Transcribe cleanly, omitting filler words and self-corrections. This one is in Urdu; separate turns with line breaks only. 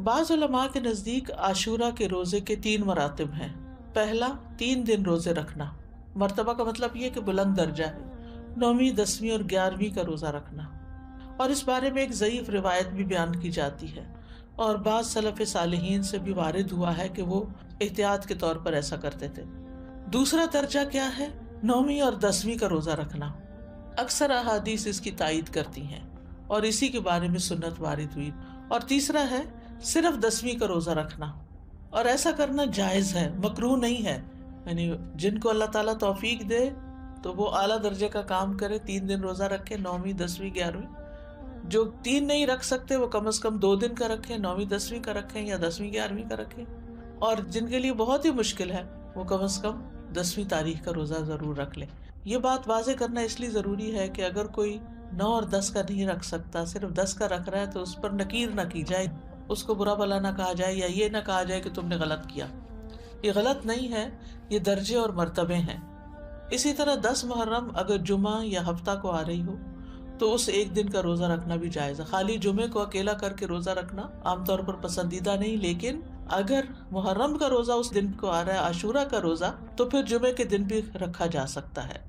بعض علماء کے نزدیک عاشورہ کے روزے کے 3 مراتب ہیں۔ پہلا 3 دن روزے رکھنا، مرتبہ کا مطلب یہ کہ بلند درجہ ہے، 9ویں 10ویں اور 11ویں کا روزہ رکھنا، اور اس بارے میں ایک ضعیف روایت بھی بیان کی جاتی ہے اور بعض سلف صالحین سے بھی وارد ہوا ہے کہ وہ احتیاط کے طور پر ایسا کرتے تھے۔ دوسرا درجہ کیا ہے؟ 9ویں اور 10ویں کا روزہ رکھنا۔ اکثر احادیث اس کی تائید کرتی ہیں اور اسی کے بارے میں سنت وارد ہوئی۔ اور تیسرا ہے صرف 10ویں کا روزہ رکھنا، اور ایسا کرنا جائز ہے، مکروہ نہیں ہے۔ یعنی جن کو اللہ تعالیٰ توفیق دے تو وہ اعلیٰ درجے کا کام کرے، 3 دن روزہ رکھے، 9ویں 10ویں 11ویں۔ جو 3 نہیں رکھ سکتے وہ کم از کم 2 دن کا رکھیں، 9ویں 10ویں کا رکھیں یا 10ویں 11ویں کا رکھیں، اور جن کے لیے بہت ہی مشکل ہے وہ کم از کم 10ویں تاریخ کا روزہ ضرور رکھ لیں۔ یہ بات واضح کرنا اس لیے ضروری ہے کہ اگر کوئی 9 اور 10 کا نہیں رکھ سکتا، صرف 10 کا رکھ رہا ہے، تو اس پر نکیر نہ کی جائے، اس کو برا بھلا نہ کہا جائے یا یہ نہ کہا جائے کہ تم نے غلط کیا۔ یہ غلط نہیں ہے، یہ درجے اور مرتبے ہیں۔ اسی طرح 10 محرم اگر جمعہ یا ہفتہ کو آ رہی ہو تو اس 1 دن کا روزہ رکھنا بھی جائز ہے۔ خالی جمعے کو اکیلا کر کے روزہ رکھنا عام طور پر پسندیدہ نہیں، لیکن اگر محرم کا روزہ اس دن کو آ رہا ہے، عاشورہ کا روزہ، تو پھر جمعے کے دن بھی رکھا جا سکتا ہے۔